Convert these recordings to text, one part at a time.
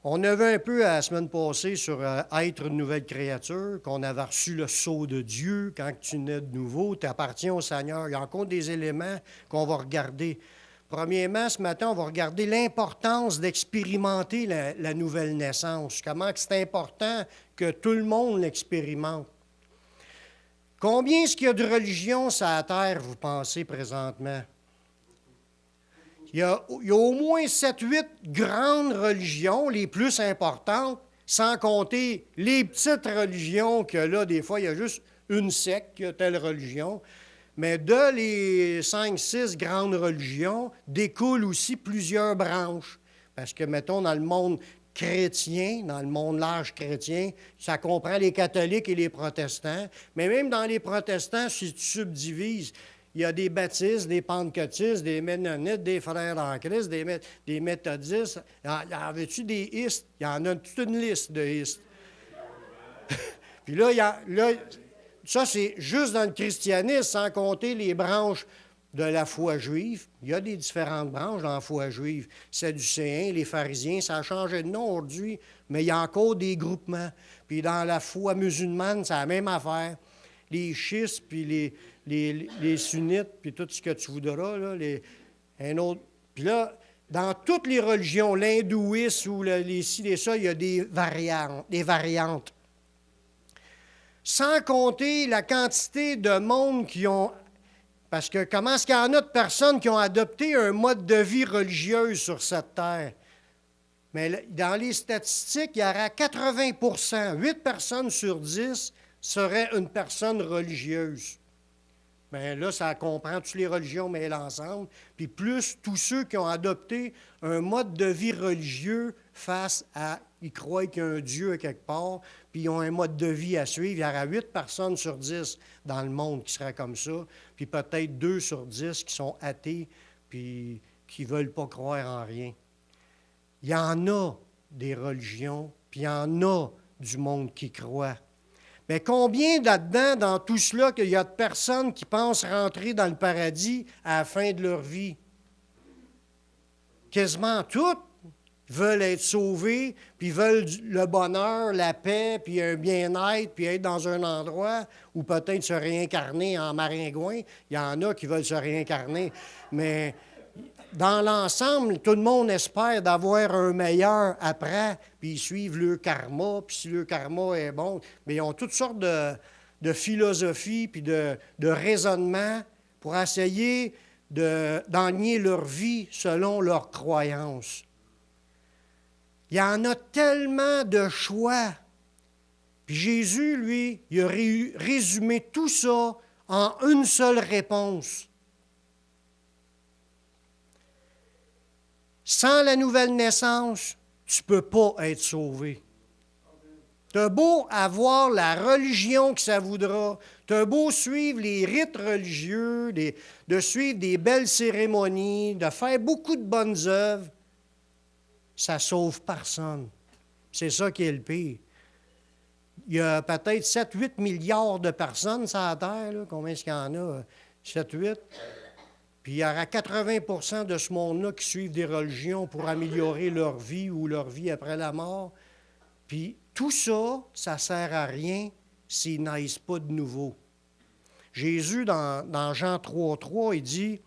On a vu un peu la semaine passée sur être une nouvelle créature, qu'on avait reçu le sceau de Dieu. Quand tu nais de nouveau, tu appartiens au Seigneur. Il y a encore des éléments qu'on va regarder. Premièrement, ce matin, on va regarder l'importance d'expérimenter la nouvelle naissance. Comment c'est important que tout le monde l'expérimente. Combien est-ce qu'il y a de religions sur la terre, vous pensez, présentement? Il y a au moins 7-8 grandes religions, les plus importantes, sans compter les petites religions que là, des fois, il y a juste une secte qui a telle religion. Mais de les 5-6 grandes religions découlent aussi plusieurs branches. Parce que, mettons, dans le monde chrétien, dans le monde large chrétien, ça comprend les catholiques et les protestants. Mais même dans les protestants, si tu subdivises, il y a des baptistes, des pentecôtistes, des ménonites, des frères en Christ, des méthodistes. Y en avait-tu des istes? Il y en a toute une liste de istes. Puis là, ça, c'est juste dans le christianisme, sans compter les branches de la foi juive. Il y a des différentes branches dans la foi juive. Sadducéens, les pharisiens, ça a changé de nom aujourd'hui, mais il y a encore des groupements. Puis dans la foi musulmane, c'est la même affaire. Les schistes, puis les sunnites, puis tout ce que tu voudras, là, un autre. Puis là, dans toutes les religions, l'hindouisme ou les ci, les ça, il y a des variantes. Sans compter la quantité de monde qui ont... Parce que comment est-ce qu'il y en a de personnes qui ont adopté un mode de vie religieux sur cette terre? Mais dans les statistiques, il y aura 80 8 personnes sur 10 seraient une personne religieuse. Bien là, ça comprend toutes les religions mêlées ensemble, puis plus tous ceux qui ont adopté un mode de vie religieux face à, ils croient qu'il y a un Dieu à quelque part, puis ils ont un mode de vie à suivre. Il y aura 8 personnes sur 10 dans le monde qui seraient comme ça, puis peut-être 2 sur 10 qui sont athées, puis qui ne veulent pas croire en rien. Il y en a des religions, puis il y en a du monde qui croit. Mais combien là-dedans, dans tout cela, qu'il y a de personnes qui pensent rentrer dans le paradis à la fin de leur vie? Quasiment toutes veulent être sauvées, puis veulent le bonheur, la paix, puis un bien-être, puis être dans un endroit où peut-être se réincarner en maringouin. Il y en a qui veulent se réincarner, mais... Dans l'ensemble, tout le monde espère d'avoir un meilleur après, puis ils suivent le karma, puis si le karma est bon, mais ils ont toutes sortes de philosophies puis de raisonnements pour essayer d'enligner leur vie selon leurs croyances. Il y en a tellement de choix. Puis Jésus, lui, il a résumé tout ça en une seule réponse. Sans la nouvelle naissance, tu ne peux pas être sauvé. Tu as beau avoir la religion que ça voudra, tu as beau suivre les rites religieux, de suivre des belles cérémonies, de faire beaucoup de bonnes œuvres, ça ne sauve personne. C'est ça qui est le pire. Il y a peut-être 7-8 milliards de personnes sur la Terre. Là. Combien est-ce qu'il y en a? 7-8? Puis il y aura 80 de ce monde-là qui suivent des religions pour améliorer leur vie ou leur vie après la mort. Puis tout ça, ça ne sert à rien s'ils naissent pas de nouveau. Jésus, dans Jean 3,3, il dit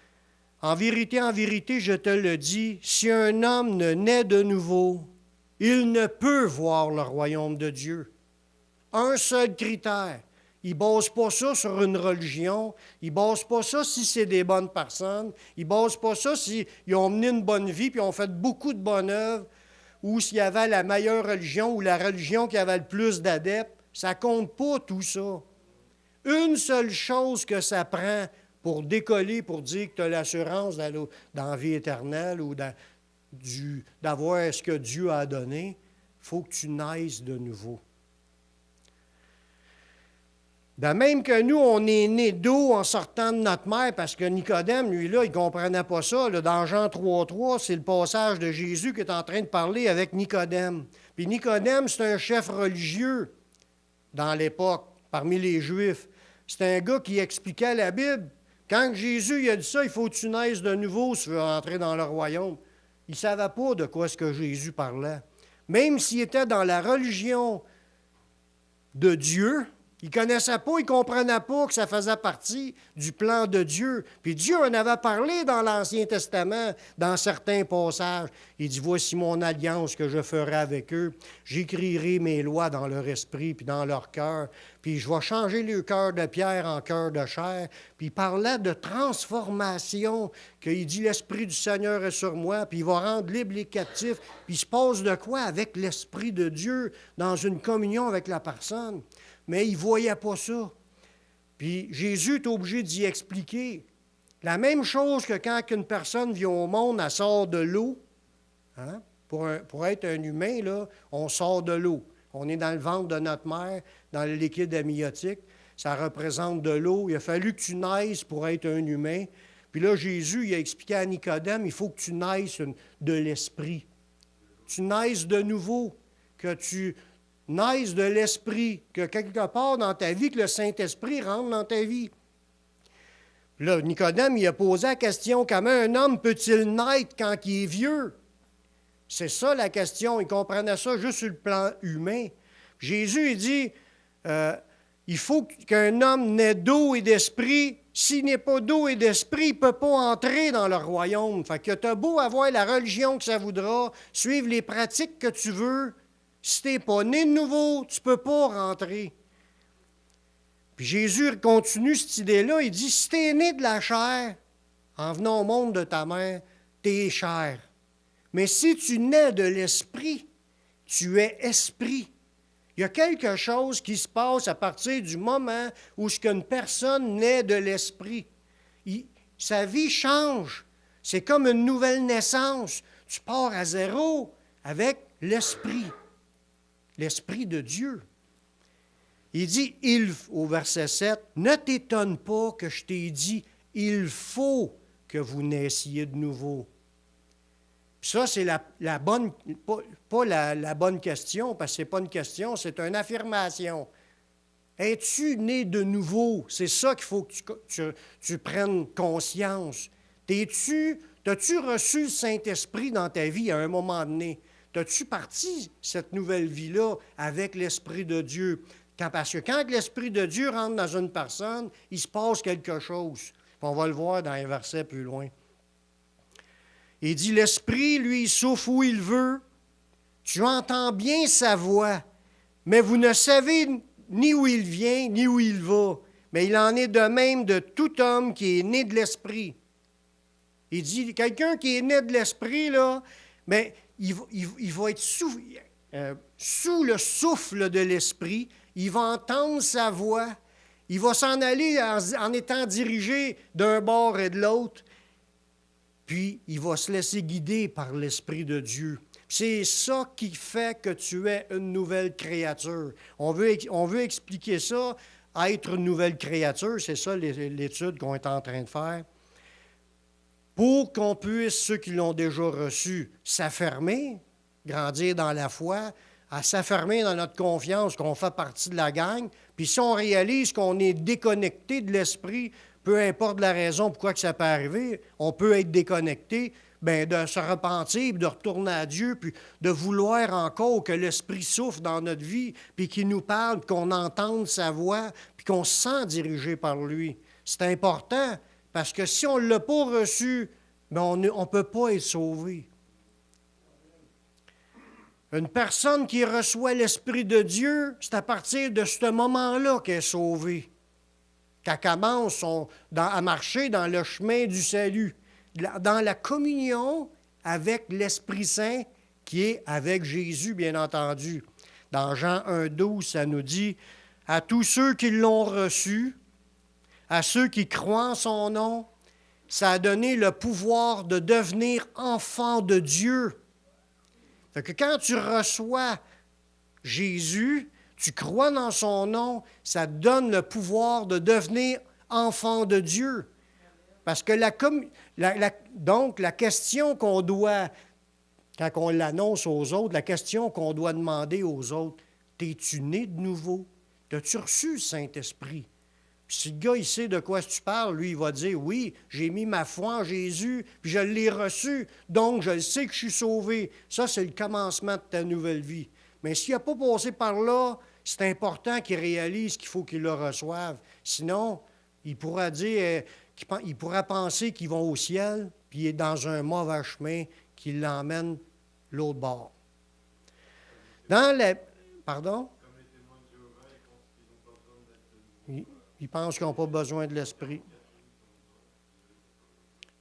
« en vérité, je te le dis, si un homme ne naît de nouveau, il ne peut voir le royaume de Dieu. » Un seul critère. Ils ne basent pas ça sur une religion. Ils ne basent pas ça si c'est des bonnes personnes. Ils ne basent pas ça s'ils ont mené une bonne vie puis ont fait beaucoup de bonnes œuvres ou s'il y avait la meilleure religion ou la religion qui avait le plus d'adeptes. Ça ne compte pas tout ça. Une seule chose que ça prend pour décoller, pour dire que tu as l'assurance dans la vie éternelle ou d'avoir ce que Dieu a donné, il faut que tu naisses de nouveau. De même que nous, on est nés d'eau en sortant de notre mère, parce que Nicodème, lui, là, il ne comprenait pas ça. Là, dans Jean 3,3, c'est le passage de Jésus qui est en train de parler avec Nicodème. Puis Nicodème, c'est un chef religieux dans l'époque, parmi les Juifs. C'est un gars qui expliquait la Bible. Quand Jésus il a dit ça, il faut que tu naisses de nouveau si tu veux entrer dans le royaume. Il ne savait pas de quoi est-ce que Jésus parlait. même s'il était dans la religion de Dieu, il ne connaissait pas, il ne comprenait pas que ça faisait partie du plan de Dieu. Puis Dieu en avait parlé dans l'Ancien Testament, dans certains passages. Il dit, voici mon alliance que je ferai avec eux. J'écrirai mes lois dans leur esprit puis dans leur cœur. Puis je vais changer le cœur de pierre en cœur de chair. Puis il parlait de transformation, qu'il dit, l'Esprit du Seigneur est sur moi, puis il va rendre libre les captifs. Puis il se passe de quoi avec l'Esprit de Dieu dans une communion avec la personne? Mais il ne voyait pas ça. Puis Jésus est obligé d'y expliquer. La même chose que quand une personne vient au monde, elle sort de l'eau. Hein? Pour être un humain, là, on sort de l'eau. On est dans le ventre de notre mère, dans le liquide amniotique. Ça représente de l'eau. Il a fallu que tu naisses pour être un humain. Puis là, Jésus, il a expliqué à Nicodème, il faut que tu naisses de l'esprit. Tu naisses de nouveau, que tu naissent de l'Esprit, que quelque part dans ta vie, que le Saint-Esprit rentre dans ta vie. Là, Nicodème, il a posé la question, comment un homme peut-il naître quand il est vieux? C'est ça la question, il comprenait ça juste sur le plan humain. Jésus, il dit, il faut qu'un homme naît d'eau et d'esprit. S'il n'est pas d'eau et d'esprit, il ne peut pas entrer dans le royaume. Fait que tu as beau avoir la religion que ça voudra, suivre les pratiques que tu veux, si tu n'es pas né de nouveau, tu ne peux pas rentrer. Puis Jésus continue cette idée-là. Il dit, si tu es né de la chair, en venant au monde de ta mère, tu es chair. Mais si tu nais de l'esprit, tu es esprit. Il y a quelque chose qui se passe à partir du moment où une personne naît de l'esprit. Sa vie change. C'est comme une nouvelle naissance. Tu pars à zéro avec l'esprit. L'Esprit de Dieu. Il dit, au verset 7, « Ne t'étonne pas que je t'ai dit, il faut que vous naissiez de nouveau. » Ça, c'est la bonne, pas la bonne question, parce que ce n'est pas une question, c'est une affirmation. Es-tu né de nouveau? C'est ça qu'il faut que tu prennes conscience. T'as-tu reçu le Saint-Esprit dans ta vie à un moment donné? As-tu parti cette nouvelle vie-là avec l'Esprit de Dieu? Parce que quand l'Esprit de Dieu rentre dans une personne, il se passe quelque chose. On va le voir dans un verset plus loin. Il dit, l'Esprit, lui, il souffle où il veut. Tu entends bien sa voix, mais vous ne savez ni où il vient, ni où il va. Mais il en est de même de tout homme qui est né de l'Esprit. Il dit, quelqu'un qui est né de l'Esprit, là, mais il va être sous le souffle de l'Esprit, il va entendre sa voix, il va s'en aller en étant dirigé d'un bord et de l'autre, puis il va se laisser guider par l'Esprit de Dieu. C'est ça qui fait que tu es une nouvelle créature. On veut expliquer ça, être une nouvelle créature, c'est ça l'étude qu'on est en train de faire, pour qu'on puisse, ceux qui l'ont déjà reçu, s'affermer, grandir dans la foi, à s'affermer dans notre confiance qu'on fait partie de la gang. Puis si on réalise qu'on est déconnecté de l'esprit, peu importe la raison pourquoi que ça peut arriver, on peut être déconnecté, bien, de se repentir, puis de retourner à Dieu, puis de vouloir encore que l'Esprit souffle dans notre vie, puis qu'il nous parle, puis qu'on entende sa voix, puis qu'on se sent dirigé par lui. C'est important, parce que si on ne l'a pas reçu, bien, on ne peut pas être sauvé. Une personne qui reçoit l'Esprit de Dieu, c'est à partir de ce moment-là qu'elle est sauvée, qu'elle commence à marcher dans le chemin du salut, dans la communion avec l'Esprit Saint qui est avec Jésus, bien entendu. Dans Jean 1,12, ça nous dit « À tous ceux qui l'ont reçu, à ceux qui croient en son nom, ça a donné le pouvoir de devenir enfants de Dieu. » Fait que quand tu reçois Jésus, tu crois dans son nom, ça te donne le pouvoir de devenir enfant de Dieu. Parce que donc, la question qu'on doit, quand on l'annonce aux autres, la question qu'on doit demander aux autres, t'es-tu né de nouveau? T'as-tu reçu le Saint-Esprit? Puis si le gars, il sait de quoi tu parles, lui, il va dire, oui, j'ai mis ma foi en Jésus, puis je l'ai reçu, donc je sais que je suis sauvé. Ça, c'est le commencement de ta nouvelle vie. Mais s'il n'a pas passé par là, c'est important qu'il réalise qu'il faut qu'il le reçoive. Sinon, il pourra dire, il pourra penser qu'ils vont au ciel, puis il est dans un mauvais chemin qui l'emmène l'autre bord. Dans la... Pardon? Ils pensent qu'ils n'ont pas besoin de l'Esprit.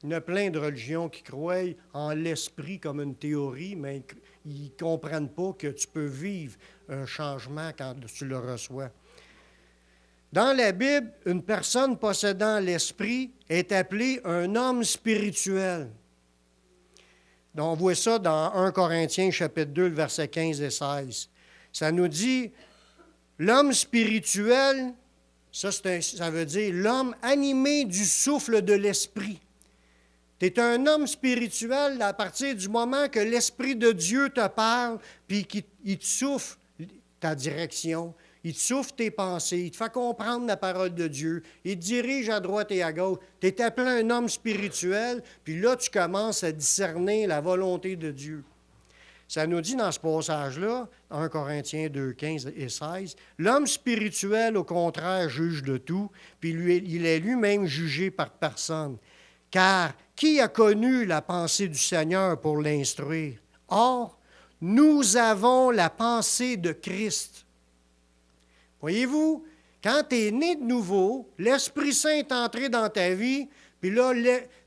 Il y en a plein de religions qui croient en l'Esprit comme une théorie, mais ils ne comprennent pas que tu peux vivre un changement quand tu le reçois. Dans la Bible, une personne possédant l'Esprit est appelée un homme spirituel. Donc, on voit ça dans 1 Corinthiens, chapitre 2, versets 15 et 16. Ça nous dit, l'homme spirituel, ça veut dire l'homme animé du souffle de l'Esprit. Tu es un homme spirituel à partir du moment que l'Esprit de Dieu te parle, puis qu'il te souffle ta direction, il te souffle tes pensées, il te fait comprendre la parole de Dieu, il te dirige à droite et à gauche. Tu es appelé un homme spirituel, puis là, tu commences à discerner la volonté de Dieu. Ça nous dit dans ce passage-là, 1 Corinthiens 2, 15 et 16, l'homme spirituel, au contraire, juge de tout, puis il est lui-même jugé par personne. Car qui a connu la pensée du Seigneur pour l'instruire? Or, nous avons la pensée de Christ. Voyez-vous, quand tu es né de nouveau, l'Esprit Saint est entré dans ta vie, puis là,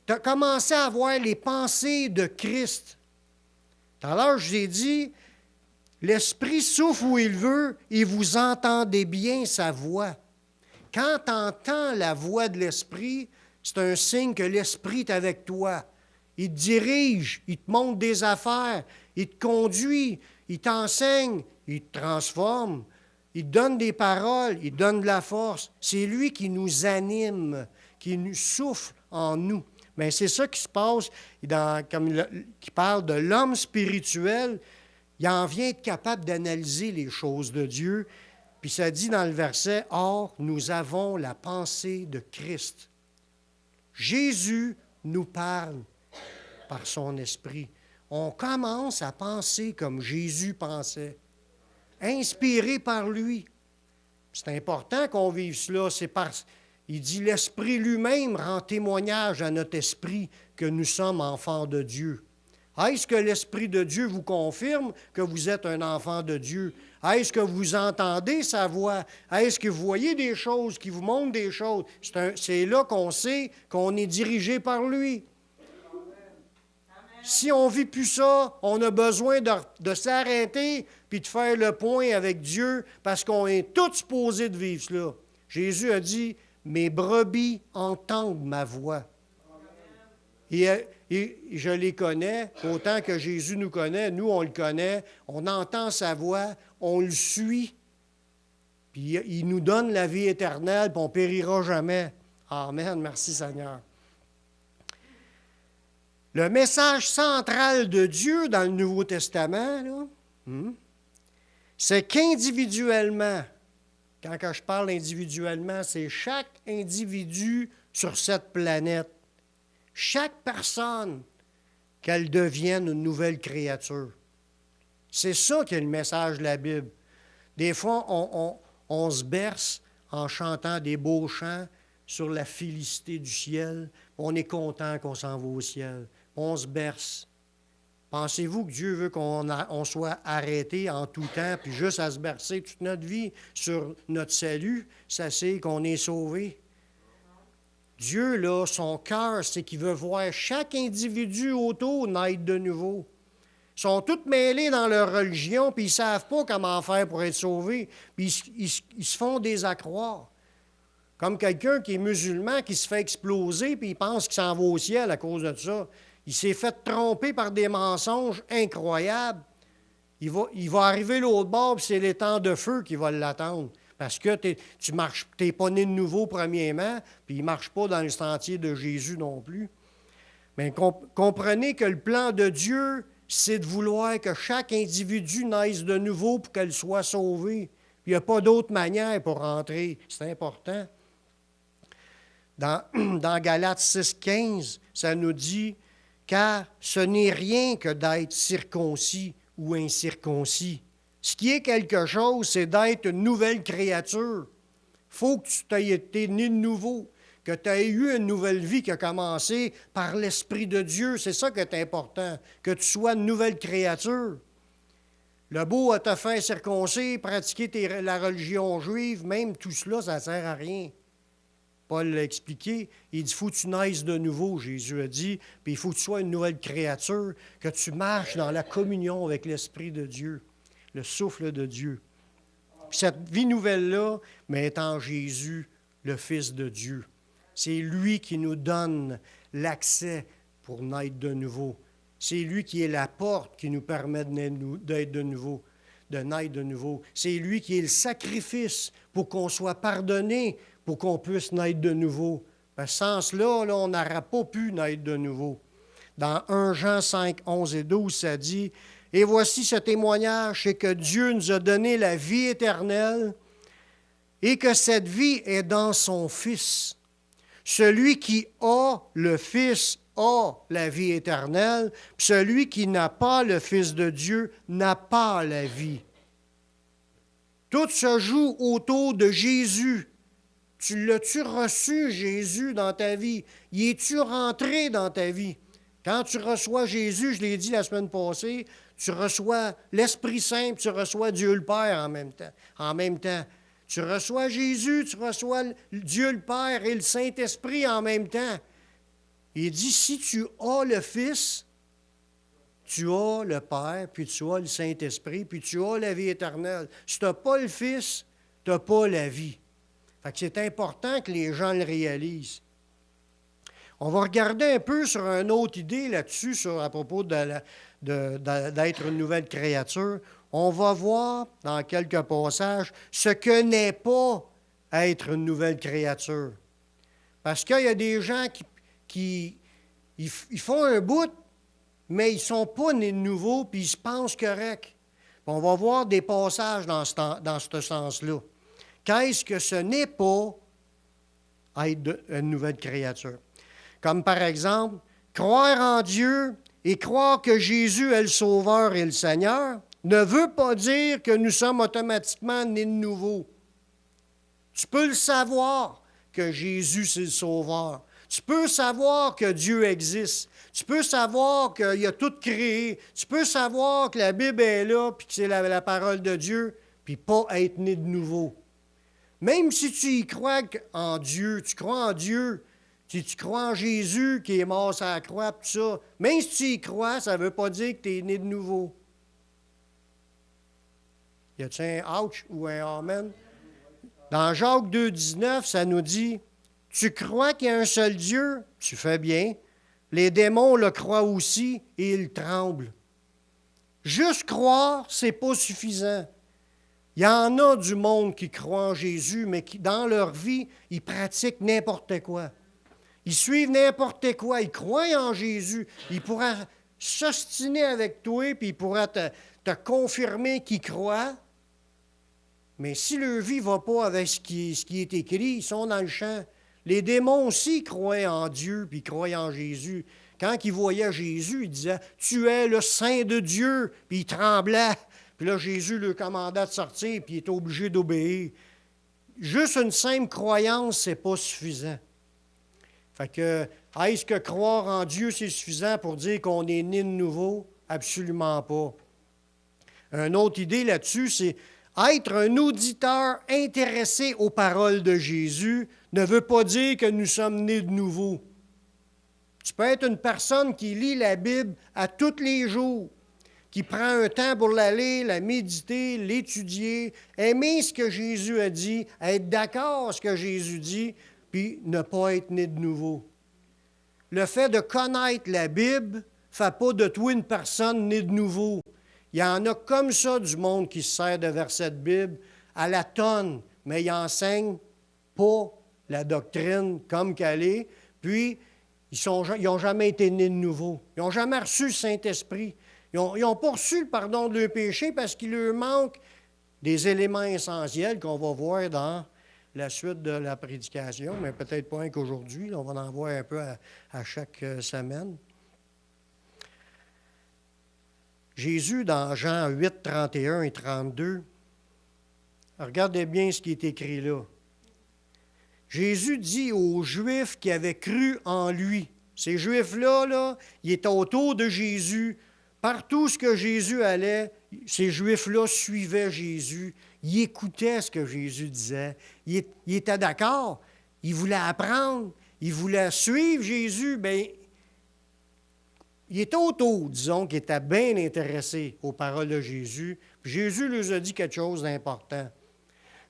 tu as commencé à avoir les pensées de Christ. Tout à l'heure, je vous ai dit, l'Esprit souffle où il veut et vous entendez bien sa voix. Quand tu entends la voix de l'Esprit, c'est un signe que l'Esprit est avec toi. Il te dirige, il te montre des affaires, il te conduit, il t'enseigne, il te transforme, il te donne des paroles, il te donne de la force. C'est lui qui nous anime, qui nous souffle en nous. Mais c'est ça qui se passe, qui parle de l'homme spirituel. Il en vient être capable d'analyser les choses de Dieu. Puis ça dit dans le verset, « Or, nous avons la pensée de Christ. » Jésus nous parle par son esprit. On commence à penser comme Jésus pensait, inspiré par lui. C'est important qu'on vive cela. Il dit, l'Esprit lui-même rend témoignage à notre esprit que nous sommes enfants de Dieu. Est-ce que l'Esprit de Dieu vous confirme que vous êtes un enfant de Dieu? Est-ce que vous entendez sa voix? Est-ce que vous voyez des choses, qui vous montrent des choses? C'est là qu'on sait qu'on est dirigé par lui. Si on ne vit plus ça, on a besoin de s'arrêter puis de faire le point avec Dieu parce qu'on est tous supposés de vivre cela. Jésus a dit, « Mes brebis entendent ma voix. » Et je les connais, autant que Jésus nous connaît, nous on le connaît, on entend sa voix, on le suit, puis il nous donne la vie éternelle, puis on ne périra jamais. Amen, merci Seigneur. Le message central de Dieu dans le Nouveau Testament, là, c'est qu'individuellement, quand je parle individuellement, c'est chaque individu sur cette planète, chaque personne, qu'elle devienne une nouvelle créature. C'est ça qui est le message de la Bible. Des fois, on se berce en chantant des beaux chants sur la félicité du ciel. On est content qu'on s'en va au ciel. On se berce. Pensez-vous que Dieu veut qu'on soit arrêté en tout temps, puis juste à se bercer toute notre vie sur notre salut? Ça, c'est qu'on est sauvé. Dieu, là, son cœur, c'est qu'il veut voir chaque individu autour naître de nouveau. Ils sont tous mêlés dans leur religion, puis ils ne savent pas comment faire pour être sauvés, puis ils se font des accroires. Comme quelqu'un qui est musulman, qui se fait exploser, puis il pense qu'il s'en va au ciel à cause de ça. Il s'est fait tromper par des mensonges incroyables. Il va arriver l'autre bord, puis c'est l'étang de feu qui va l'attendre. Parce que tu n'es pas né de nouveau, premièrement, puis il ne marche pas dans le sentier de Jésus non plus. Mais comprenez que le plan de Dieu, c'est de vouloir que chaque individu naisse de nouveau pour qu'elle soit sauvée. Il n'y a pas d'autre manière pour rentrer. C'est important. Dans Galates 6,15, ça nous dit « Car ce n'est rien que d'être circoncis ou incirconcis. Ce qui est quelque chose, c'est d'être une nouvelle créature. Il faut que tu aies été né de nouveau, que tu aies eu une nouvelle vie qui a commencé par l'Esprit de Dieu. C'est ça qui est important, que tu sois une nouvelle créature. Le beau à te faire circoncis, pratiquer la religion juive, même tout cela, ça ne sert à rien. Paul l'a expliqué. Il dit, il faut que tu naisses de nouveau, Jésus a dit, puis il faut que tu sois une nouvelle créature, que tu marches dans la communion avec l'Esprit de Dieu, le souffle de Dieu. Puis cette vie nouvelle-là, mais est en Jésus, le Fils de Dieu. C'est lui qui nous donne l'accès pour naître de nouveau. C'est lui qui est la porte qui nous permet d'être de nouveau, de naître de nouveau. C'est lui qui est le sacrifice pour qu'on soit pardonné, pour qu'on puisse naître de nouveau. Parce que sans cela, on n'aurait pas pu naître de nouveau. Dans 1 Jean 5, 11 et 12, ça dit « Et voici ce témoignage, c'est que Dieu nous a donné la vie éternelle et que cette vie est dans son Fils. Celui qui a le Fils a la vie éternelle, puis celui qui n'a pas le Fils de Dieu n'a pas la vie. » Tout se joue autour de Jésus. L'as-tu reçu, Jésus, dans ta vie? Y es-tu rentré dans ta vie? Quand tu reçois Jésus, je l'ai dit la semaine passée, tu reçois l'Esprit Saint, tu reçois Dieu le Père en même temps. Tu reçois Jésus, tu reçois Dieu le Père et le Saint-Esprit en même temps. Il dit, si tu as le Fils, tu as le Père, puis tu as le Saint-Esprit, puis tu as la vie éternelle. Si tu n'as pas le Fils, tu n'as pas la vie. Fait que c'est important que les gens le réalisent. On va regarder un peu sur une autre idée là-dessus, à propos d'être une nouvelle créature. On va voir dans quelques passages ce que n'est pas être une nouvelle créature. Parce qu'il y a des gens qui font un bout, mais ils ne sont pas nés de nouveau, puis ils se pensent corrects. On va voir des passages dans ce sens-là. Qu'est-ce que ce n'est pas être une nouvelle créature? Comme par exemple, croire en Dieu et croire que Jésus est le Sauveur et le Seigneur ne veut pas dire que nous sommes automatiquement nés de nouveau. Tu peux le savoir que Jésus, c'est le Sauveur. Tu peux savoir que Dieu existe. Tu peux savoir qu'il a tout créé. Tu peux savoir que la Bible est là, puis que c'est la parole de Dieu, puis pas être né de nouveau. Même si tu y crois en Dieu, tu crois en Dieu, si tu crois en Jésus qui est mort sur la croix, tout ça, même si tu y crois, ça ne veut pas dire que tu es né de nouveau. Y a-t-il un ouch ou un amen? Dans Jacques 2, 19, ça nous dit « Tu crois qu'il y a un seul Dieu? Tu fais bien. Les démons le croient aussi et ils tremblent. » Juste croire, c'est pas suffisant. Il y en a du monde qui croit en Jésus, mais qui, dans leur vie, ils pratiquent n'importe quoi. Ils suivent n'importe quoi. Ils croient en Jésus. Ils pourraient s'ostiner avec toi, puis ils pourraient te confirmer qu'ils croient. Mais si leur vie ne va pas avec ce qui est écrit, ils sont dans le champ. Les démons aussi croient en Dieu, puis croient en Jésus. Quand ils voyaient Jésus, ils disaient « Tu es le Saint de Dieu », puis ils tremblaient. Puis là, Jésus leur commanda de sortir, puis il est obligé d'obéir. Juste une simple croyance, ce n'est pas suffisant. Fait que, est-ce que croire en Dieu, c'est suffisant pour dire qu'on est né de nouveau? Absolument pas. Une autre idée là-dessus, c'est être un auditeur intéressé aux paroles de Jésus ne veut pas dire que nous sommes nés de nouveau. Tu peux être une personne qui lit la Bible à tous les jours, qui prend un temps pour la lire, la méditer, l'étudier, aimer ce que Jésus a dit, être d'accord avec ce que Jésus dit, puis ne pas être né de nouveau. Le fait de connaître la Bible ne fait pas de toi une personne née de nouveau. Il y en a comme ça du monde qui se sert de versets de Bible à la tonne, mais ils n'enseignent pas la doctrine comme qu'elle est, puis ils n'ont jamais été nés de nouveau. Ils n'ont jamais reçu le Saint-Esprit. Ils n'ont pas reçu le pardon de leurs péchés parce qu'il leur manque des éléments essentiels qu'on va voir dans la suite de la prédication, mais peut-être pas un qu'aujourd'hui. On va en voir un peu à chaque semaine. Jésus, dans Jean 8, 31 et 32, regardez bien ce qui est écrit là. Jésus dit aux Juifs qui avaient cru en lui, ces Juifs-là, là, ils étaient autour de Jésus. Partout ce que Jésus allait, ces Juifs-là suivaient Jésus. Ils écoutaient ce que Jésus disait. Ils étaient d'accord. Ils voulaient apprendre. Ils voulaient suivre Jésus. Bien, ils étaient autour, disons, qui étaient bien intéressés aux paroles de Jésus. Puis Jésus leur a dit quelque chose d'important.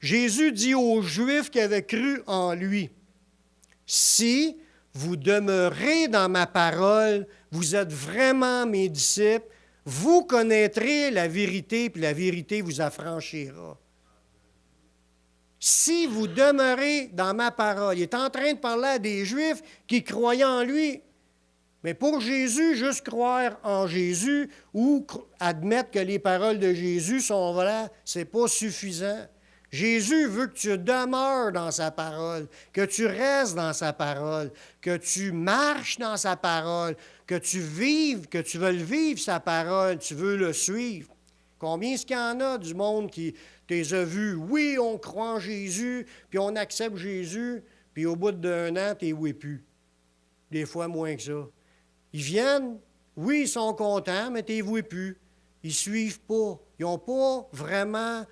Jésus dit aux Juifs qui avaient cru en lui, « Si vous demeurez dans ma parole, vous êtes vraiment mes disciples, vous connaîtrez la vérité, puis la vérité vous affranchira. » Si vous demeurez dans ma parole, il est en train de parler à des Juifs qui croyaient en lui. Mais pour Jésus, juste croire en Jésus ou admettre que les paroles de Jésus sont vraies, ce n'est pas suffisant. Jésus veut que tu demeures dans sa parole, que tu restes dans sa parole, que tu marches dans sa parole, que tu vives, que tu veux vivre sa parole, tu veux le suivre. Combien est-ce qu'il y en a du monde qui les a vus? Oui, on croit en Jésus, puis on accepte Jésus, puis au bout d'un an, tu ne es plus. Des fois moins que ça. Ils viennent, oui, ils sont contents, mais tu ne les vois plus. Ils ne suivent pas. Ils n'ont pas vraiment...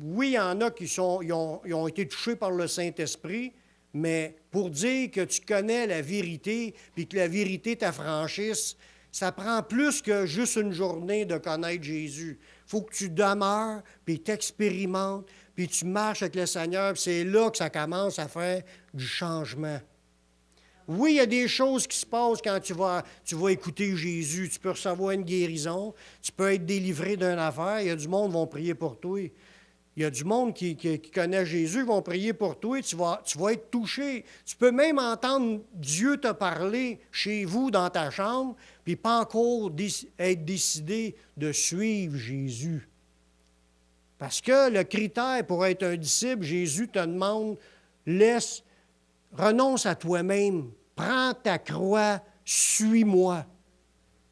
oui, il y en a qui ils ont été touchés par le Saint-Esprit, mais pour dire que tu connais la vérité, puis que la vérité t'affranchisse, ça prend plus que juste une journée de connaître Jésus. Il faut que tu demeures, puis t'expérimentes, puis tu marches avec le Seigneur, puis c'est là que ça commence à faire du changement. Oui, il y a des choses qui se passent quand tu vas écouter Jésus. Tu peux recevoir une guérison, tu peux être délivré d'une affaire, il y a du monde qui vont prier pour toi. Il y a du monde qui connaît Jésus, qui vont prier pour toi, tu vas être touché. Tu peux même entendre Dieu te parler chez vous, dans ta chambre, puis pas encore être décidé de suivre Jésus. Parce que le critère pour être un disciple, Jésus te demande, renonce à toi-même, prends ta croix, suis-moi.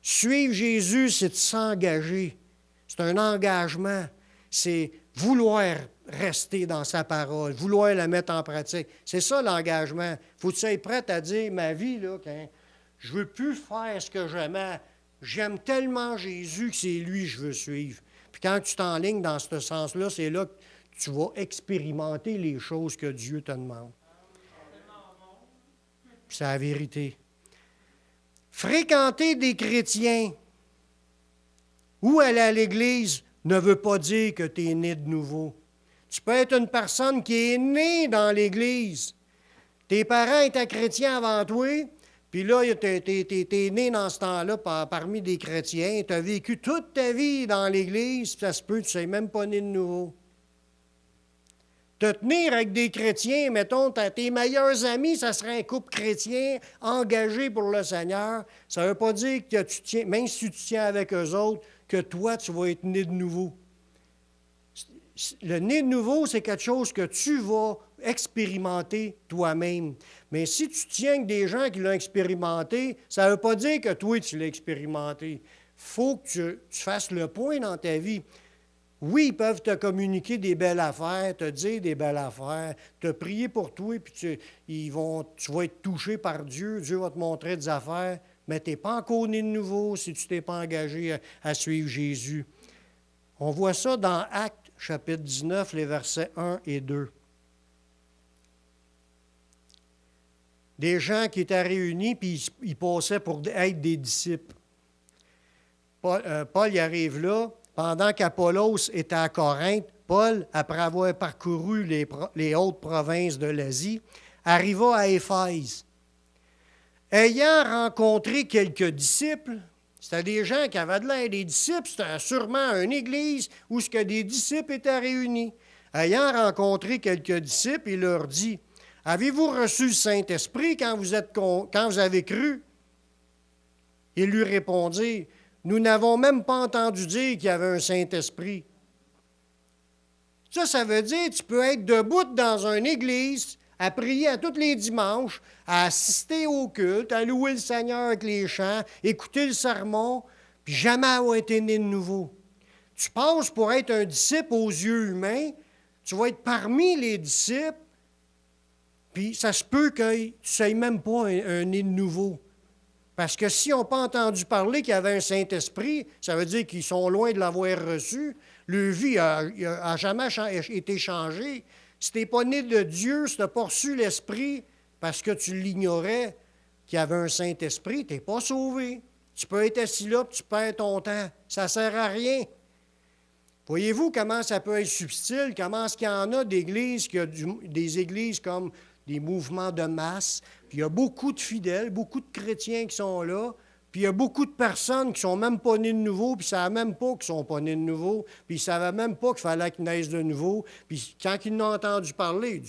Suivre Jésus, c'est de s'engager. C'est un engagement. C'est vouloir rester dans sa parole, vouloir la mettre en pratique. C'est ça l'engagement. Il faut que tu sois prêt à dire, ma vie, là, je ne veux plus faire ce que j'aimais. J'aime tellement Jésus que c'est lui que je veux suivre. Puis quand tu t'enlignes dans ce sens-là, c'est là que tu vas expérimenter les choses que Dieu te demande. Puis c'est la vérité. Fréquenter des chrétiens ou aller à l'Église ne veut pas dire que tu es né de nouveau. Tu peux être une personne qui est née dans l'Église. Tes parents étaient chrétiens avant toi, puis là, tu es né dans ce temps-là parmi des chrétiens. Tu as vécu toute ta vie dans l'Église, puis ça se peut, tu ne sais même pas né de nouveau. Te tenir avec des chrétiens, mettons, tes meilleurs amis, ça serait un couple chrétien engagé pour le Seigneur. Ça ne veut pas dire que tu tiens, même si tu tiens avec eux autres, que toi, tu vas être né de nouveau. Le né de nouveau, c'est quelque chose que tu vas expérimenter toi-même. Mais si tu tiens avec des gens qui l'ont expérimenté, ça ne veut pas dire que toi, tu l'as expérimenté. Il faut que tu fasses le point dans ta vie. Oui, ils peuvent te communiquer des belles affaires, te dire des belles affaires, te prier pour toi, puis tu vas être touché par Dieu. Dieu va te montrer des affaires, mais tu n'es pas encore né de nouveau si tu ne t'es pas engagé à suivre Jésus. On voit ça dans Actes, chapitre 19, les versets 1 et 2. Des gens qui étaient réunis, puis ils passaient pour être des disciples. Paul y arrive là. Pendant qu'Apollos était à Corinthe, Paul, après avoir parcouru les hautes provinces de l'Asie, arriva à Éphèse. Ayant rencontré quelques disciples, c'était des gens qui avaient de l'air des disciples, c'était sûrement une église où des disciples étaient réunis. Ayant rencontré quelques disciples, il leur dit, « Avez-vous reçu le Saint-Esprit quand vous avez cru? » Ils lui répondirent, « Nous n'avons même pas entendu dire qu'il y avait un Saint-Esprit. » Ça veut dire que tu peux être debout dans une église, à prier à tous les dimanches, à assister au culte, à louer le Seigneur avec les chants, écouter le sermon, puis jamais avoir été né de nouveau. Tu passes pour être un disciple aux yeux humains, tu vas être parmi les disciples, puis ça se peut que tu ne sois même pas un né de nouveau. Parce que s'ils n'ont pas entendu parler qu'il y avait un Saint-Esprit, ça veut dire qu'ils sont loin de l'avoir reçu. Leur vie n'a jamais été changée. Si tu n'es pas né de Dieu, si tu n'as pas reçu l'Esprit parce que tu l'ignorais qu'il y avait un Saint-Esprit, tu n'es pas sauvé. Tu peux être assis là et tu perds ton temps. Ça ne sert à rien. Voyez-vous comment ça peut être subtil, comment est-ce qu'il y en a d'églises, des églises comme des mouvements de masse, puis il y a beaucoup de fidèles, beaucoup de chrétiens qui sont là, puis il y a beaucoup de personnes qui ne sont même pas nées de nouveau, puis ils ne savent même pas qu'ils ne sont pas nés de nouveau, puis ils ne savaient même pas qu'il fallait qu'ils naissent de nouveau, puis quand ils n'ont entendu parler,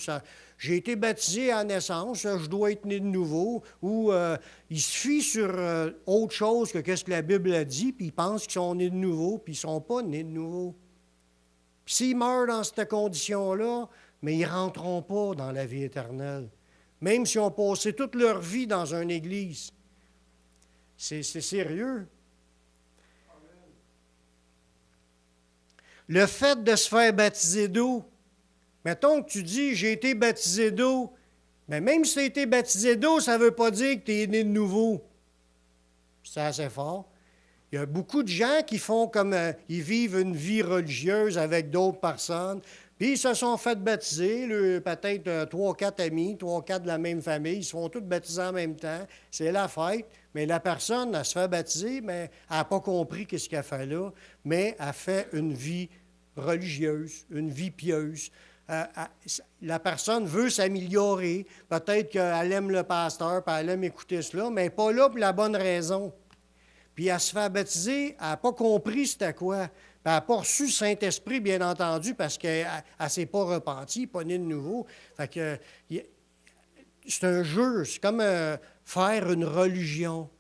j'ai été baptisé à naissance, je dois être né de nouveau, ou ils se fient sur autre chose que ce que la Bible a dit, puis ils pensent qu'ils sont nés de nouveau, puis ils ne sont pas nés de nouveau. Puis s'ils meurent dans cette condition-là, mais ils ne rentreront pas dans la vie éternelle, même s'ils ont passé toute leur vie dans une église. C'est sérieux. Le fait de se faire baptiser d'eau, mettons que tu dis « j'ai été baptisé d'eau », mais même si tu as été baptisé d'eau, ça ne veut pas dire que tu es né de nouveau. C'est assez fort. Il y a beaucoup de gens qui font comme ils vivent une vie religieuse avec d'autres personnes, puis ils se sont fait baptiser, peut-être 3 4 amis, 3 4 de la même famille, ils se font tous baptiser en même temps. C'est la fête, mais la personne, elle se fait baptiser, mais elle n'a pas compris ce qu'elle fait là, mais elle fait une vie religieuse, une vie pieuse. La personne veut s'améliorer, peut-être qu'elle aime le pasteur, puis elle aime écouter cela, mais pas là pour la bonne raison. Puis elle se fait baptiser, elle n'a pas compris c'était quoi. Puis elle n'a pas reçu le Saint-Esprit, bien entendu, parce qu'elle ne s'est pas repentie, pas née de nouveau. Fait que c'est un jeu, c'est comme faire une religion.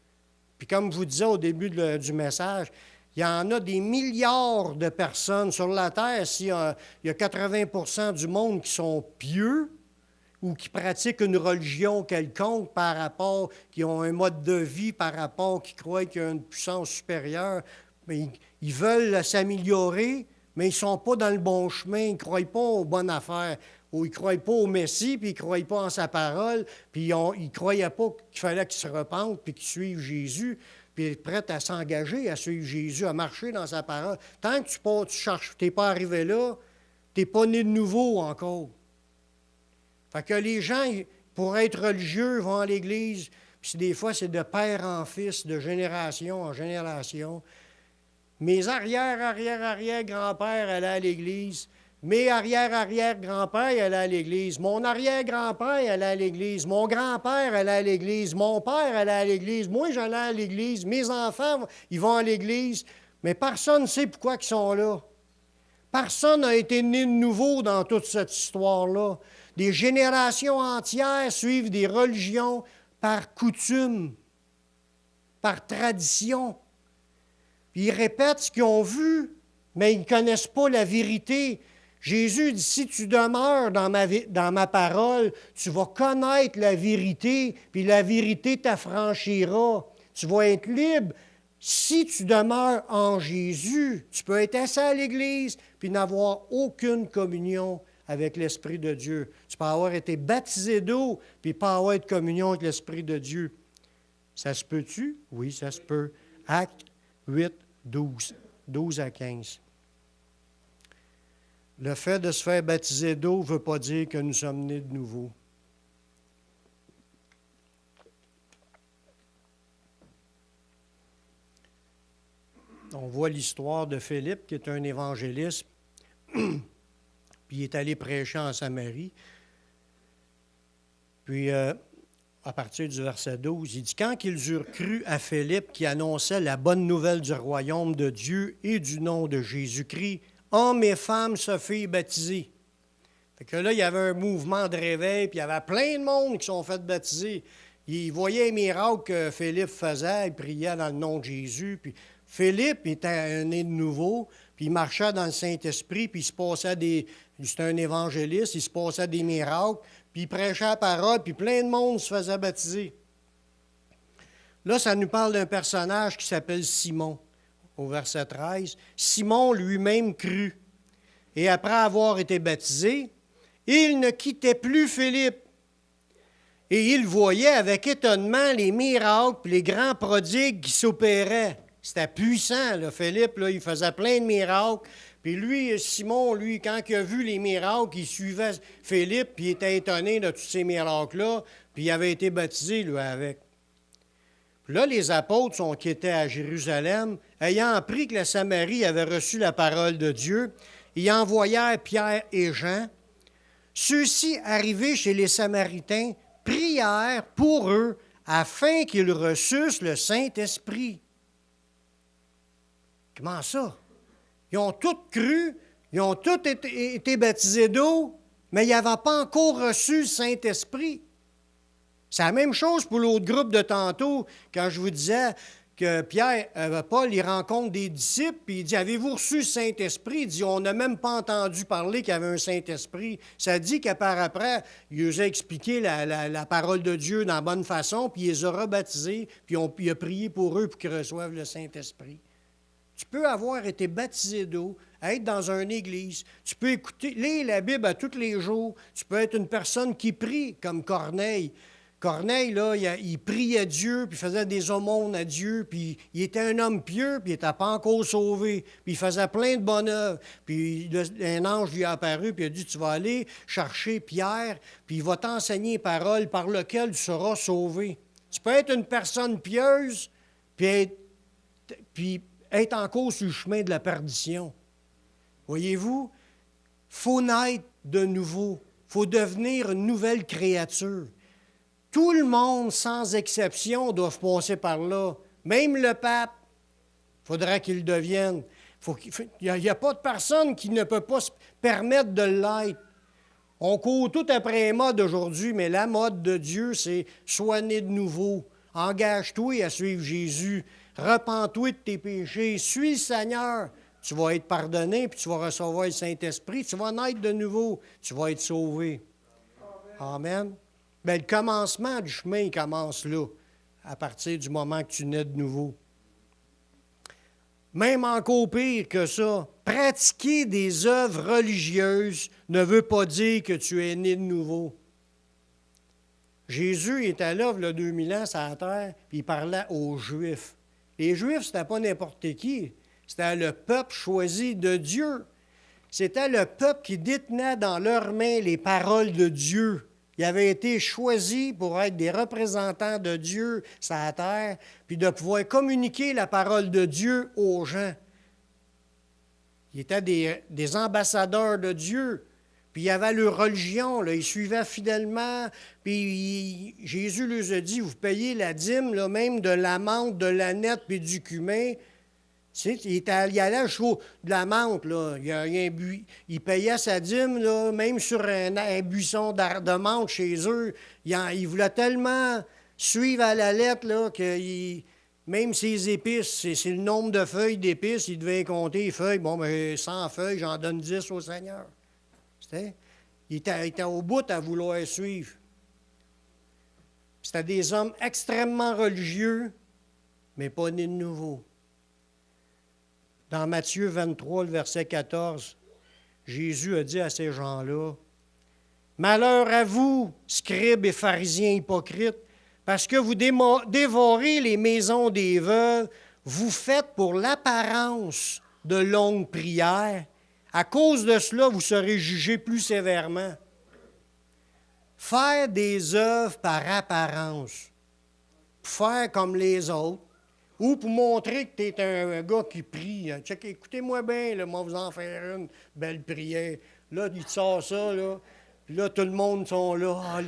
Puis comme je vous disais au début du message, il y en a des milliards de personnes sur la Terre. Il y a 80 % du monde qui sont pieux, ou qui pratiquent une religion quelconque par rapport, qui ont un mode de vie par rapport, qui croient qu'il y a une puissance supérieure, mais ils veulent s'améliorer, mais ils ne sont pas dans le bon chemin, ils ne croient pas aux bonnes affaires, ou ils ne croient pas au Messie, puis ils ne croient pas en sa parole, puis ils ne croyaient pas qu'il fallait qu'ils se repentent, puis qu'ils suivent Jésus, puis être prêts à s'engager, à suivre Jésus, à marcher dans sa parole. Tant que tu n'es pas arrivé là, tu n'es pas né de nouveau encore. Fait que les gens, pour être religieux, vont à l'Église, puis des fois, c'est de père en fils, de génération en génération. Mes arrière-arrière-arrière-grands-pères allaient à l'Église. Mes arrière-arrière-grands-pères allaient à l'Église. Mon arrière-grand-père allait à l'Église. Mon grand-père allait à l'Église. Mon père allait à l'Église. Moi, j'allais à l'Église. Mes enfants, ils vont à l'Église. Mais personne ne sait pourquoi ils sont là. Personne n'a été né de nouveau dans toute cette histoire-là. Des générations entières suivent des religions par coutume, par tradition. Puis ils répètent ce qu'ils ont vu, mais ils ne connaissent pas la vérité. Jésus dit, si tu demeures dans ma parole, tu vas connaître la vérité, puis la vérité t'affranchira. Tu vas être libre. Si tu demeures en Jésus, tu peux être assis à l'Église, puis n'avoir aucune communion avec l'Esprit de Dieu. Tu peux avoir été baptisé d'eau, puis pas avoir de communion avec l'Esprit de Dieu. Ça se peut-tu? Oui, ça se peut. Actes 8, 12 à 15. Le fait de se faire baptiser d'eau ne veut pas dire que nous sommes nés de nouveau. On voit l'histoire de Philippe, qui est un évangéliste, puis il est allé prêcher en Samarie. Puis, à partir du verset 12, il dit « Quand qu'ils eurent cru à Philippe, qui annonçait la bonne nouvelle du royaume de Dieu et du nom de Jésus-Christ, hommes et femmes se firent baptiser. » Fait que là, il y avait un mouvement de réveil, puis il y avait plein de monde qui sont fait baptiser. Ils voyaient les miracles que Philippe faisait, il priait dans le nom de Jésus, puis Philippe était né de nouveau, puis il marchait dans le Saint-Esprit, puis il se passait C'était un évangéliste, il se passait des miracles, puis il prêchait la parole, puis plein de monde se faisait baptiser. Là, ça nous parle d'un personnage qui s'appelle Simon, au verset 13. Simon lui-même crut, et après avoir été baptisé, il ne quittait plus Philippe. Et il voyait avec étonnement les miracles et les grands prodigues qui s'opéraient. C'était puissant, là. Philippe, là, il faisait plein de miracles. Puis lui, Simon, lui, quand il a vu les miracles, il suivait Philippe, puis il était étonné de tous ces miracles-là, puis il avait été baptisé, lui, avec. Puis là, les apôtres qui étaient à Jérusalem, ayant appris que la Samarie avait reçu la parole de Dieu, ils envoyèrent Pierre et Jean. Ceux-ci, arrivés chez les Samaritains, prièrent pour eux afin qu'ils reçussent le Saint-Esprit. Comment ça? Ils ont tous cru, ils ont tous été baptisés d'eau, mais ils n'avaient pas encore reçu le Saint-Esprit. C'est la même chose pour l'autre groupe de tantôt, quand je vous disais que Pierre, Paul, il rencontre des disciples, puis il dit, avez-vous reçu le Saint-Esprit? Il dit, on n'a même pas entendu parler qu'il y avait un Saint-Esprit. Ça dit qu'à part après, il nous a expliqué la parole de Dieu dans la bonne façon, puis il les a rebaptisés, puis il a prié pour eux pour qu'ils reçoivent le Saint-Esprit. Tu peux avoir été baptisé d'eau, être dans une église, tu peux lire la Bible à tous les jours, tu peux être une personne qui prie, comme Corneille. Corneille, là, il priait Dieu, puis il faisait des aumônes à Dieu, puis il était un homme pieux, puis il n'était pas encore sauvé, puis il faisait plein de bonnes œuvres. Puis un ange lui a apparu, puis il a dit, tu vas aller chercher Pierre, puis il va t'enseigner parole par lequel tu seras sauvé. Tu peux être une personne pieuse, puis être encore sur le chemin de la perdition. Voyez-vous, il faut naître de nouveau, il faut devenir une nouvelle créature. Tout le monde, sans exception, doit passer par là. Même le pape, il faudra qu'il le devienne. Il n'y a pas de personne qui ne peut pas se permettre de l'être. On court tout après la mode aujourd'hui, mais la mode de Dieu, c'est « sois né de nouveau ». Engage-toi à suivre Jésus. Repens-toi de tes péchés. Suis le Seigneur. Tu vas être pardonné, puis tu vas recevoir le Saint-Esprit. Tu vas naître de nouveau. Tu vas être sauvé. Amen. Bien, le commencement du chemin, il commence là, à partir du moment que tu nais de nouveau. Même encore pire que ça, pratiquer des œuvres religieuses ne veut pas dire que tu es né de nouveau. Jésus était là, il y a 2000 ans, sur la terre, puis il parlait aux Juifs. Les Juifs, ce n'était pas n'importe qui, c'était le peuple choisi de Dieu. C'était le peuple qui détenait dans leurs mains les paroles de Dieu. Ils avaient été choisis pour être des représentants de Dieu sur la terre, puis de pouvoir communiquer la parole de Dieu aux gens. Ils étaient des ambassadeurs de Dieu, puis ils avaient leur religion, là, ils suivaient fidèlement, puis Jésus leur a dit, vous payez la dîme, là, même de la menthe, de la nette, puis du cumin. Il allait jusqu'au de la menthe, là. Il payait sa dîme, là, même sur un buisson de menthe chez eux. Il voulait tellement suivre à la lettre là, que même ses épices, c'est le nombre de feuilles d'épices, il devait compter les feuilles. Bon, mais 100 feuilles, j'en donne 10 au Seigneur. Il était au bout à vouloir suivre. C'était des hommes extrêmement religieux, mais pas nés de nouveau. Dans Matthieu 23, le verset 14, Jésus a dit à ces gens-là, « Malheur à vous, scribes et pharisiens hypocrites, parce que vous dévorez les maisons des veuves, vous faites pour l'apparence de longues prières. À cause de cela, vous serez jugés plus sévèrement. » Faire des œuvres par apparence, pour faire comme les autres, ou pour montrer que tu es un gars qui prie. Écoutez-moi bien, là, moi, vous en faire une belle prière. Là, il te sort ça, là. Puis là, tout le monde sont là. Ah,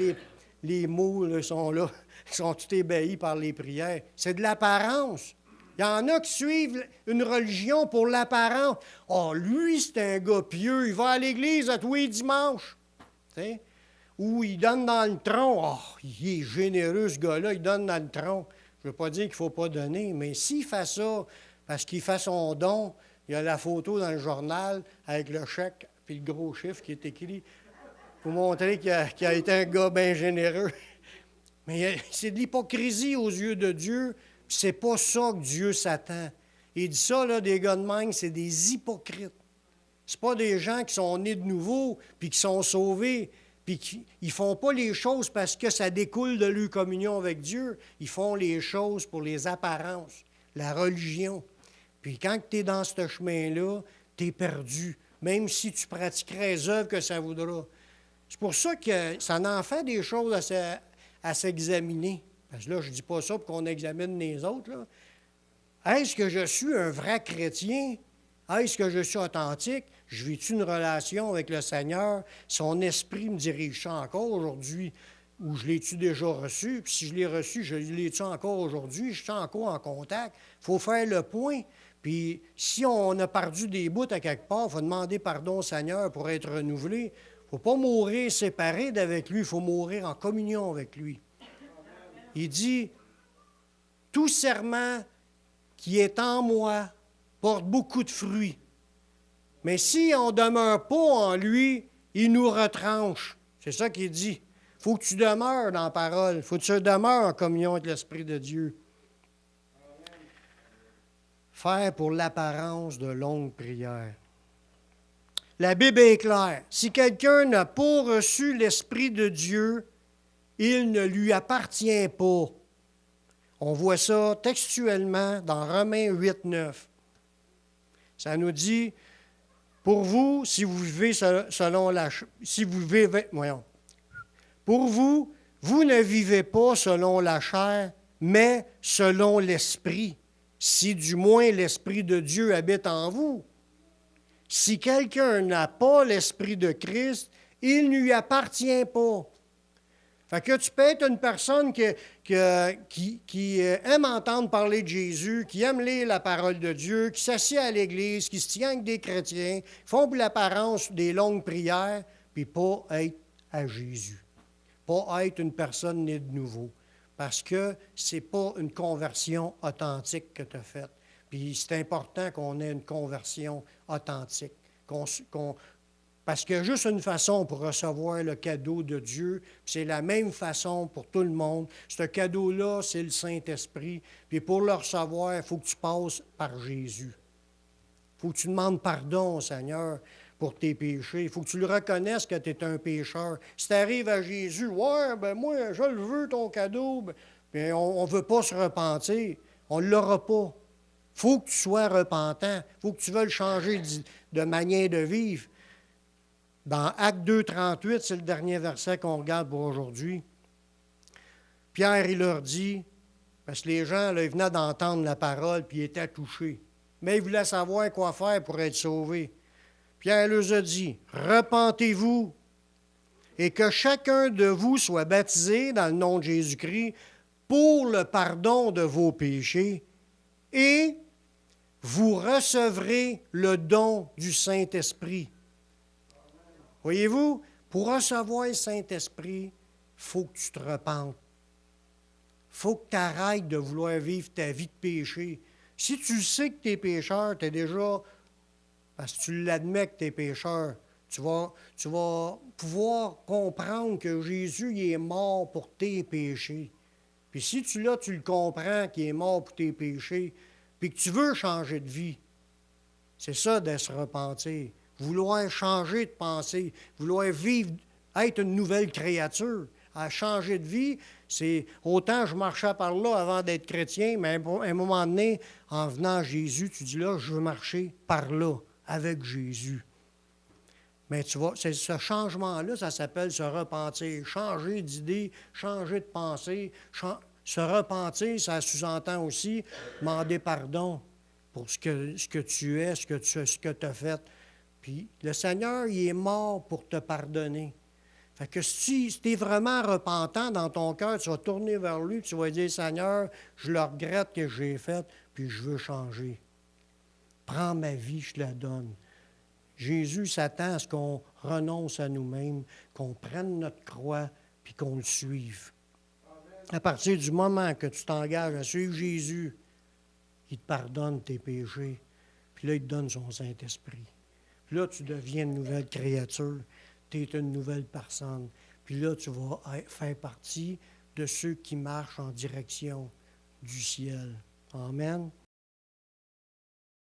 les mots là, sont là. Ils sont tous ébahis par les prières. C'est de l'apparence. Il y en a qui suivent une religion pour l'apparence. Ah, lui, c'est un gars pieux. Il va à l'église à tous les dimanches. T'sais? Ou il donne dans le tronc. Ah, il est généreux, ce gars-là. Il donne dans le tronc. Je ne veux pas dire qu'il ne faut pas donner, mais s'il fait ça parce qu'il fait son don, il y a la photo dans le journal avec le chèque puis le gros chiffre qui est écrit pour montrer qu'il a été un gars bien généreux. Mais c'est de l'hypocrisie aux yeux de Dieu, puis c'est pas ça que Dieu s'attend. Il dit ça, là, des gars de même, c'est des hypocrites. C'est pas des gens qui sont nés de nouveau, puis qui sont sauvés, puis qui ne font pas les choses parce que ça découle de leur communion avec Dieu. Ils font les choses pour les apparences, la religion. Puis quand tu es dans ce chemin-là, tu es perdu, même si tu pratiquerais les œuvres que ça voudra. C'est pour ça que ça en fait des choses à s'examiner. Parce que là, je ne dis pas ça pour qu'on examine les autres, là. Est-ce que je suis un vrai chrétien? Est-ce que je suis authentique? Je vis-tu une relation avec le Seigneur? Son esprit me dirige encore aujourd'hui? Ou je l'ai-tu déjà reçu? Puis si je l'ai reçu, je l'ai-tu encore aujourd'hui? Je suis encore en contact? Il faut faire le point. Puis si on a perdu des bouts à quelque part, il faut demander pardon au Seigneur pour être renouvelé. Il ne faut pas mourir séparé d'avec lui, il faut mourir en communion avec lui. Il dit, tout serment qui est en moi porte beaucoup de fruits. Mais si on ne demeure pas en lui, il nous retranche. C'est ça qu'il dit. Il faut que tu demeures dans la parole. Il faut que tu demeures en communion avec l'Esprit de Dieu. Faire pour l'apparence de longues prières. La Bible est claire. Si quelqu'un n'a pas reçu l'Esprit de Dieu, il ne lui appartient pas. On voit ça textuellement dans Romains 8, 9. Ça nous dit, pour vous, si vous vivez selon la... Si vous vivez... Voyons. Pour vous, vous ne vivez pas selon la chair, mais selon l'Esprit, si du moins l'Esprit de Dieu habite en vous. Si quelqu'un n'a pas l'Esprit de Christ, il ne lui appartient pas. Fait que tu peux être une personne qui aime entendre parler de Jésus, qui aime lire la parole de Dieu, qui s'assied à l'Église, qui se tient avec des chrétiens, qui font pour l'apparence des longues prières, puis pas être à Jésus. Pas être une personne née de nouveau. Parce que ce n'est pas une conversion authentique que tu as faite. Puis c'est important qu'on ait une conversion authentique. Parce qu'il y a juste une façon pour recevoir le cadeau de Dieu, puis c'est la même façon pour tout le monde. Ce cadeau-là, c'est le Saint-Esprit. Puis pour le recevoir, il faut que tu passes par Jésus. Il faut que tu demandes pardon au Seigneur pour tes péchés. Il faut que tu le reconnaisses que tu es un pécheur. Si tu arrives à Jésus, « Ouais, ben moi, je le veux, ton cadeau. » Bien, on ne veut pas se repentir. On ne l'aura pas. Il faut que tu sois repentant. Il faut que tu veuilles changer de manière de vivre. Dans Actes 2, 38, c'est le dernier verset qu'on regarde pour aujourd'hui. Pierre, il leur dit, parce que les gens, là, ils venaient d'entendre la parole, puis ils étaient touchés. Mais ils voulaient savoir quoi faire pour être sauvés. Pierre leur a dit, « Repentez-vous et que chacun de vous soit baptisé dans le nom de Jésus-Christ pour le pardon de vos péchés et vous recevrez le don du Saint-Esprit. » Voyez-vous, pour recevoir le Saint-Esprit, il faut que tu te repentes. Il faut que tu arrêtes de vouloir vivre ta vie de péché. Si tu sais que tu es pécheur, tu es déjà, parce que tu l'admets que tu es pécheur, tu vas pouvoir comprendre que Jésus il est mort pour tes péchés. Puis si tu le comprends qu'il est mort pour tes péchés, puis que tu veux changer de vie, c'est ça de se repentir. Vouloir changer de pensée, vouloir vivre, être une nouvelle créature, à changer de vie, c'est autant je marchais par là avant d'être chrétien, mais à un moment donné, en venant à Jésus, tu dis là, je veux marcher par là, avec Jésus. Mais tu vois, ce changement-là, ça s'appelle se repentir, changer d'idée, changer de pensée. Se repentir, ça sous-entend aussi demander pardon pour ce que tu es, ce que tu as fait. Puis le Seigneur, il est mort pour te pardonner. Fait que si tu es vraiment repentant dans ton cœur, tu vas tourner vers lui, tu vas dire, Seigneur, je le regrette que j'ai fait, puis je veux changer. Prends ma vie, je te la donne. Jésus s'attend à ce qu'on renonce à nous-mêmes, qu'on prenne notre croix, puis qu'on le suive. À partir du moment que tu t'engages à suivre Jésus, il te pardonne tes péchés, puis là, il te donne son Saint-Esprit. Puis là, tu deviens une nouvelle créature. Tu es une nouvelle personne. Puis là, tu vas faire partie de ceux qui marchent en direction du ciel. Amen.